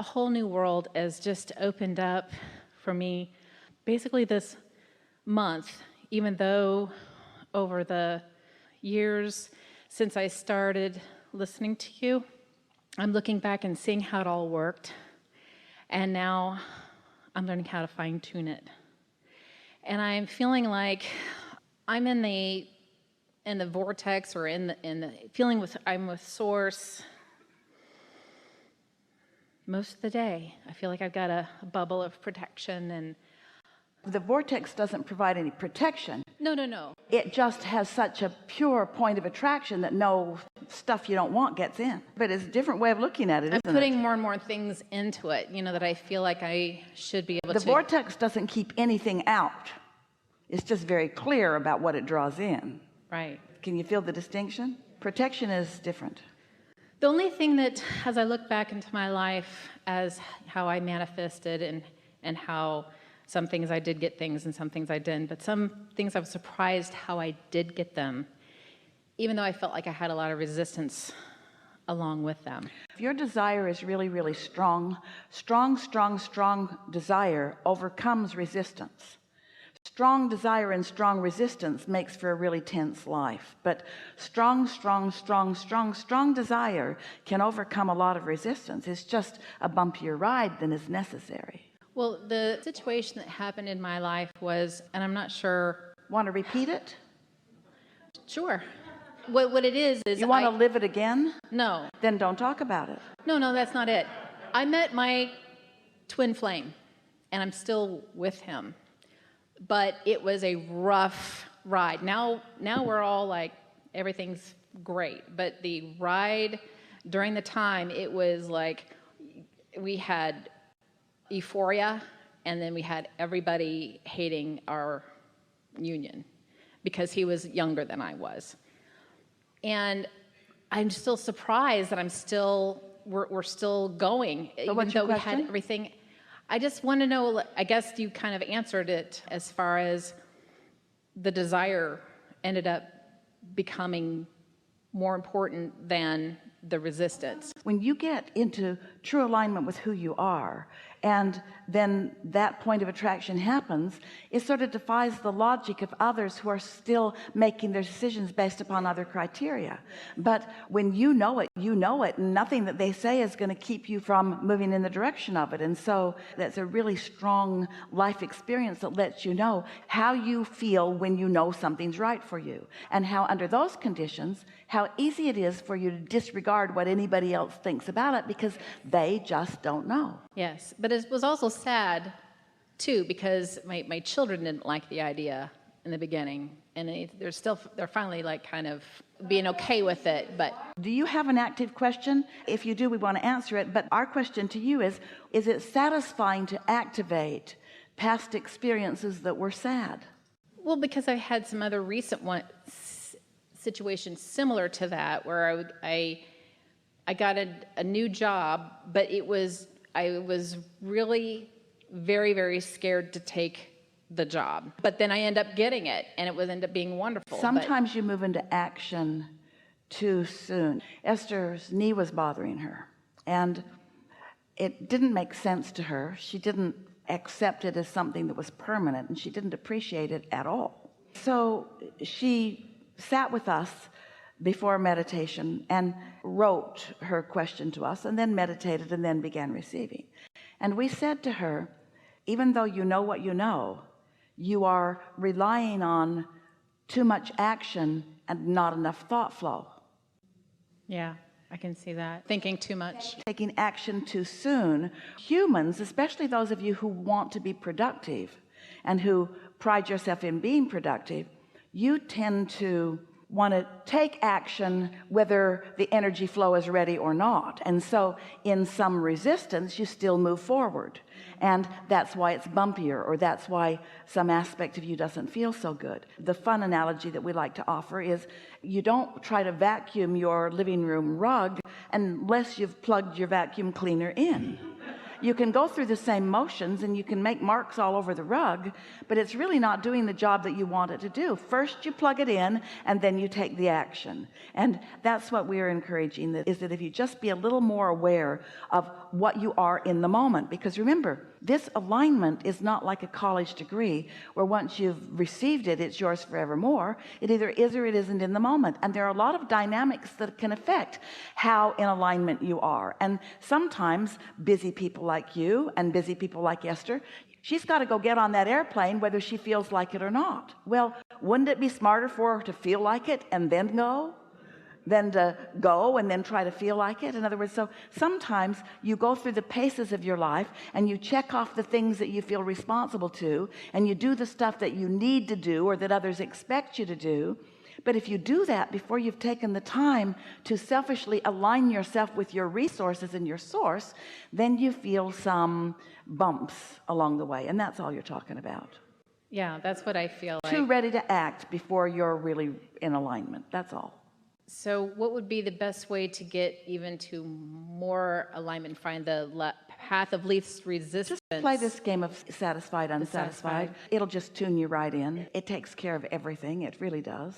a whole new world has just opened up for me basically this month, even though over the years since I started listening to you, I'm looking back and seeing how it all worked, and now I'm learning how to fine-tune it. And I'm feeling like I'm in the vortex, or in the feeling I'm with Source most of the day. I feel like I've got a bubble of protection, and the vortex doesn't provide any protection. No. It just has such a pure point of attraction that no stuff you don't want gets in. But it's a different way of looking at it, isn't it? I'm putting more and more things into it, that I feel like I should be able to. The vortex doesn't keep anything out. It's just very clear about what it draws in. Right. Can you feel the distinction? Protection is different. The only thing that, as I look back into my life as how I manifested and how some things I did get things and some things I didn't, but some things I was surprised how I did get them, even though I felt like I had a lot of resistance along with them. If your desire is really, really strong desire overcomes resistance. Strong desire and strong resistance makes for a really tense life, but strong desire can overcome a lot of resistance. It's just a bumpier ride than is necessary. Well, the situation that happened in my life was, and I'm not sure. Want to repeat it? Sure. What it is you want to live it again? No. Then don't talk about it. No, that's not it. I met my twin flame, and I'm still with him. But it was a rough ride. Now we're all like, everything's great. But the ride during the time, it was like we had euphoria, and then we had everybody hating our union because he was younger than I was. And I'm still surprised that we're still going, so even though we had everything. I just want to know, I guess you kind of answered it as far as the desire ended up becoming more important than the resistance. When you get into true alignment with who you are, and then that point of attraction happens, it sort of defies the logic of others who are still making their decisions based upon other criteria. But when you know it, and nothing that they say is going to keep you from moving in the direction of it. And so that's a really strong life experience that lets you know how you feel when you know something's right for you, and how under those conditions, how easy it is for you to disregard what anybody else thinks about it because they just don't know. Yes, but it was also sad too, because my children didn't like the idea in the beginning, and they're finally like kind of being okay with it. But do you have an active question? If you do, we want to answer it. But our question to you is it satisfying to activate past experiences that were sad? Well, because I had some other recent situations similar to that, where I got a new job, but I was really very, very scared to take the job. But then I end up getting it, and it would end up being wonderful. Sometimes you move into action too soon. Esther's knee was bothering her, and it didn't make sense to her. She didn't accept it as something that was permanent, and she didn't appreciate it at all. So she sat with us before meditation and wrote her question to us, and then meditated, and then began receiving. And we said to her, even though you know what you know, you are relying on too much action and not enough thought flow. Yeah, I can see that. Thinking too much. Taking action too soon. Humans, especially those of you who want to be productive and who pride yourself in being productive, you tend to want to take action whether the energy flow is ready or not. And so in some resistance, you still move forward. And that's why it's bumpier, or that's why some aspect of you doesn't feel so good. The fun analogy that we like to offer is you don't try to vacuum your living room rug unless you've plugged your vacuum cleaner in. you can go through the same motions and you can make marks all over the rug, but it's really not doing the job that you want it to do. First you plug it in and then you take the action. And that's what we're encouraging, is that if you just be a little more aware of what you are in the moment, because remember, this alignment is not like a college degree where once you've received it, it's yours forevermore. It either is or it isn't in the moment. And there are a lot of dynamics that can affect how in alignment you are. And sometimes busy people like you and busy people like Esther, she's got to go get on that airplane whether she feels like it or not. Well, wouldn't it be smarter for her to feel like it and then go than to go and then try to feel like it? In other words, so sometimes you go through the paces of your life and you check off the things that you feel responsible to, and you do the stuff that you need to do or that others expect you to do. But if you do that before you've taken the time to selfishly align yourself with your resources and your source, then you feel some bumps along the way, and that's all you're talking about. Yeah, that's what I feel like. Too ready to act before you're really in alignment. That's all. So what would be the best way to get even to more alignment, find the path of least resistance? Just play this game of satisfied, unsatisfied. It'll just tune you right in. It takes care of everything. It really does.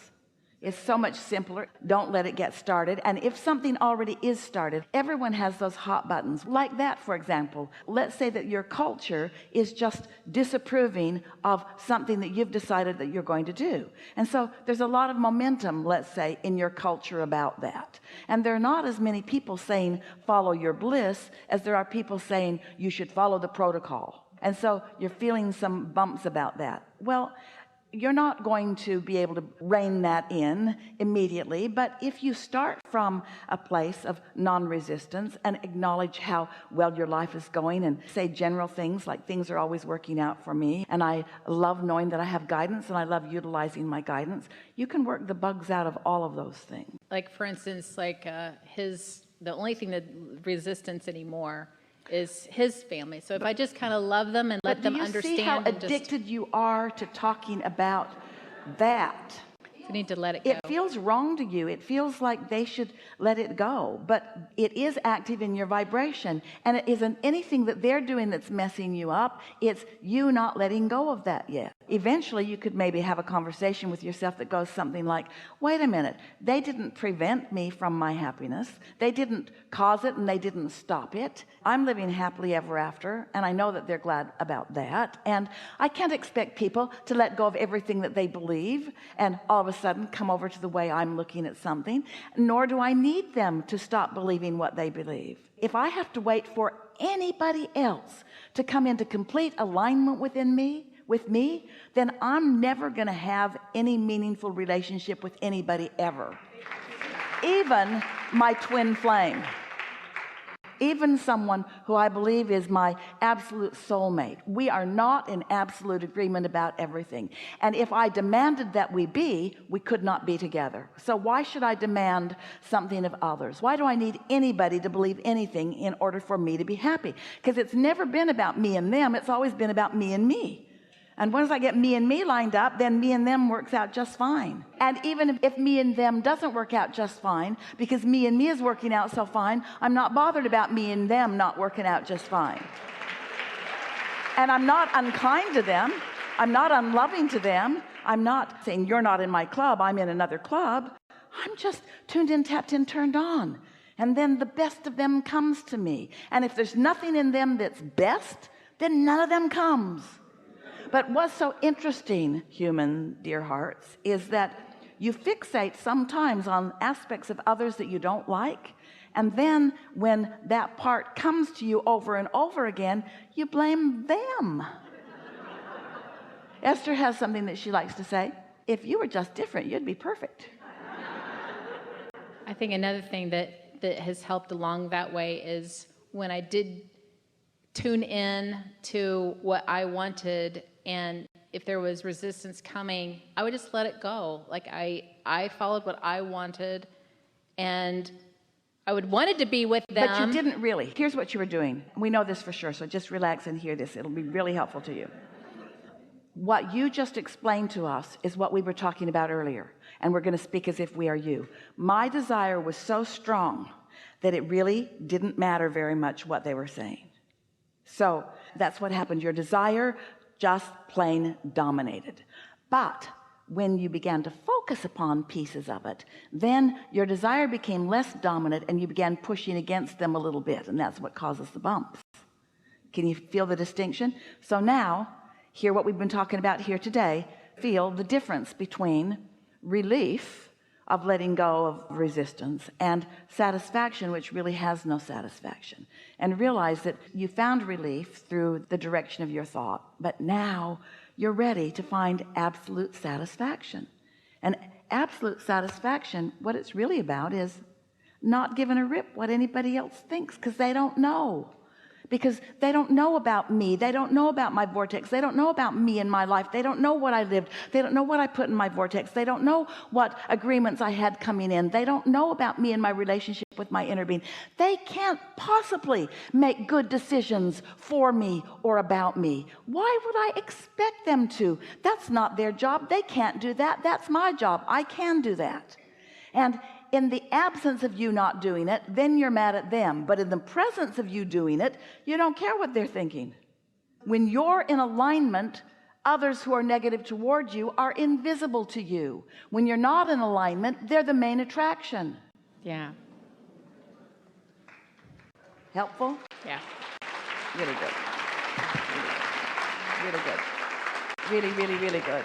It's so much simpler. Don't let it get started. And if something already is started, everyone has those hot buttons. Like that, for example. Let's say that your culture is just disapproving of something that you've decided that you're going to do. And so there's a lot of momentum, let's say, in your culture about that. And there are not as many people saying, follow your bliss, as there are people saying, you should follow the protocol. And so you're feeling some bumps about that. Well, you're not going to be able to rein that in immediately, but if you start from a place of non-resistance and acknowledge how well your life is going and say general things like things are always working out for me, and I love knowing that I have guidance and I love utilizing my guidance, you can work the bugs out of all of those things. Like, for instance, like the only thing that resistance anymore is his family. So if I just kind of love them and let them understand. Do you see how addicted you are to talking about that? You need to let it go. It feels wrong to you. It feels like they should let it go, but it is active in your vibration, and it isn't anything that they're doing that's messing you up. It's you not letting go of that yet. Eventually you could maybe have a conversation with yourself that goes something like, wait a minute, they didn't prevent me from my happiness. They didn't cause it and they didn't stop it. I'm living happily ever after, and I know that they're glad about that. And I can't expect people to let go of everything that they believe and all of a sudden come over to the way I'm looking at something, nor do I need them to stop believing what they believe. If I have to wait for anybody else to come into complete alignment with me, then I'm never going to have any meaningful relationship with anybody ever. Even my twin flame. Even someone who I believe is my absolute soulmate. We are not in absolute agreement about everything. And if I demanded that we be, we could not be together. So why should I demand something of others? Why do I need anybody to believe anything in order for me to be happy? Because it's never been about me and them. It's always been about me and me. And once I get me and me lined up, then me and them works out just fine. And even if me and them doesn't work out just fine, because me and me is working out so fine, I'm not bothered about me and them not working out just fine. And I'm not unkind to them. I'm not unloving to them. I'm not saying you're not in my club, I'm in another club. I'm just tuned in, tapped in, turned on. And then the best of them comes to me. And if there's nothing in them that's best, then none of them comes. But what's so interesting, human dear hearts, is that you fixate sometimes on aspects of others that you don't like, and then when that part comes to you over and over again, you blame them. Esther has something that she likes to say: if you were just different, you'd be perfect. I think another thing that has helped along that way is when I did tune in to what I wanted, and if there was resistance coming, I would just let it go. Like I followed what I wanted, and I would wanted to be with them. But you didn't really. Here's what you were doing. We know this for sure, so just relax and hear this. It'll be really helpful to you. What you just explained to us is what we were talking about earlier, and we're going to speak as if we are you. My desire was so strong that it really didn't matter very much what they were saying. So that's what happened. Your desire just plain dominated. But when you began to focus upon pieces of it, then your desire became less dominant and you began pushing against them a little bit, and that's what causes the bumps. Can you feel the distinction? So now, hear what we've been talking about here today. Feel the difference between relief of letting go of resistance and satisfaction, which really has no satisfaction, and realize that you found relief through the direction of your thought, but now you're ready to find absolute satisfaction. And absolute satisfaction, what it's really about is not giving a rip what anybody else thinks, because they don't know. Because they don't know about me. They don't know about my vortex. They don't know about me in my life. They don't know what I lived. They don't know what I put in my vortex. They don't know what agreements I had coming in. They don't know about me and my relationship with my inner being. They can't possibly make good decisions for me or about me. Why would I expect them to? That's not their job. They can't do that. That's my job. I can do that. And in the absence of you not doing it, then you're mad at them. But in the presence of you doing it, you don't care what they're thinking. When you're in alignment, others who are negative towards you are invisible to you. When you're not in alignment, they're the main attraction. Yeah. Helpful? Yeah. Really good. Really good. Really, really, really good.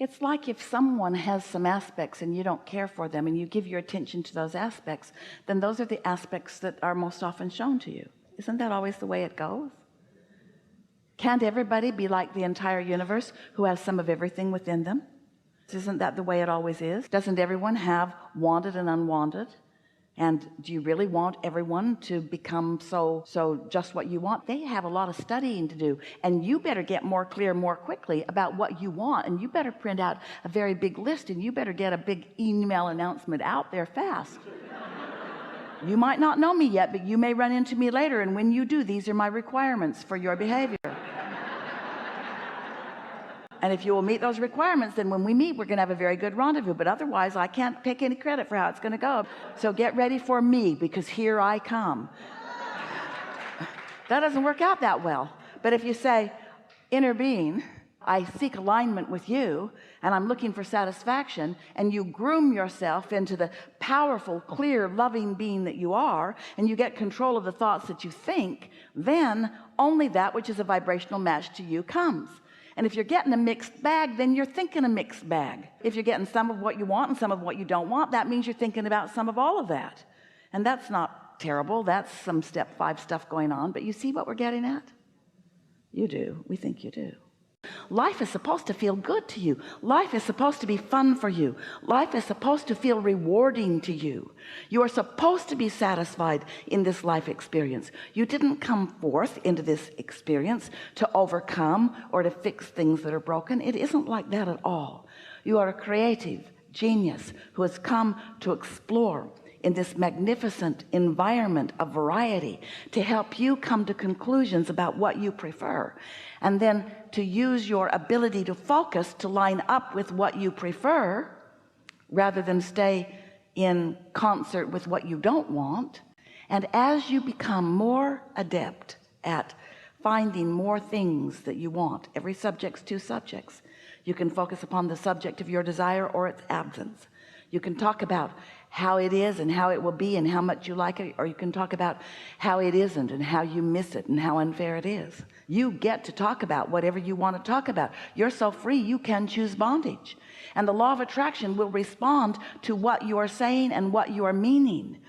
It's like if someone has some aspects and you don't care for them and you give your attention to those aspects, then those are the aspects that are most often shown to you. Isn't that always the way it goes? Can't everybody be like the entire universe who has some of everything within them? Isn't that the way it always is? Doesn't everyone have wanted and unwanted? And do you really want everyone to become so just what you want? They have a lot of studying to do, and you better get more clear more quickly about what you want, and you better print out a very big list, and you better get a big email announcement out there fast. You might not know me yet, but you may run into me later, and when you do, these are my requirements for your behavior. And if you will meet those requirements, then when we meet, we're going to have a very good rendezvous. But otherwise, I can't take any credit for how it's going to go. So get ready for me, because here I come. That doesn't work out that well. But if you say, inner being, I seek alignment with you, and I'm looking for satisfaction, and you groom yourself into the powerful, clear, loving being that you are, and you get control of the thoughts that you think, then only that which is a vibrational match to you comes. And if you're getting a mixed bag, then you're thinking a mixed bag. If you're getting some of what you want and some of what you don't want, that means you're thinking about some of all of that. And that's not terrible. That's some step 5 stuff going on. But you see what we're getting at? You do. We think you do. Life is supposed to feel good to you. Life is supposed to be fun for you. Life is supposed to feel rewarding to you. You are supposed to be satisfied in this life experience. You didn't come forth into this experience to overcome or to fix things that are broken. It isn't like that at all. You are a creative genius who has come to explore in this magnificent environment of variety to help you come to conclusions about what you prefer, and then to use your ability to focus to line up with what you prefer rather than stay in concert with what you don't want. And as you become more adept at finding more things that you want, every subject's 2 subjects. You can focus upon the subject of your desire or its absence. You can talk about how it is and how it will be and how much you like it, or you can talk about how it isn't and how you miss it and how unfair it is. You get to talk about whatever you want to talk about. You're so free, you can choose bondage. And the law of attraction will respond to what you are saying and what you are meaning.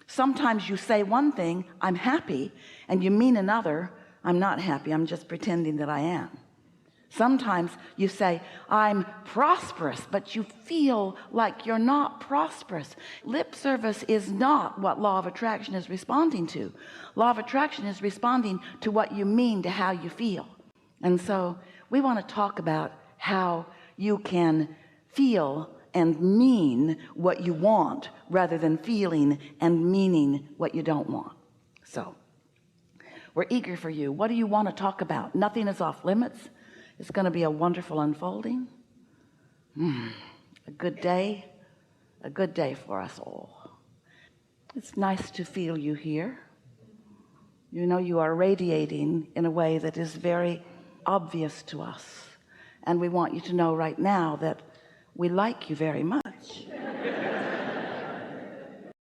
Sometimes you say one thing, I'm happy, and you mean another, I'm not happy, I'm just pretending that I am. Sometimes you say, I'm prosperous, but you feel like you're not prosperous. Lip service is not what law of attraction is responding to. Law of attraction is responding to what you mean, to how you feel. And so we want to talk about how you can feel and mean what you want rather than feeling and meaning what you don't want. So we're eager for you. What do you want to talk about? Nothing is off limits. It's going to be a wonderful unfolding. A good day for us all. It's nice to feel you here. You know, you are radiating in a way that is very obvious to us, and we want you to know right now that we like you very much.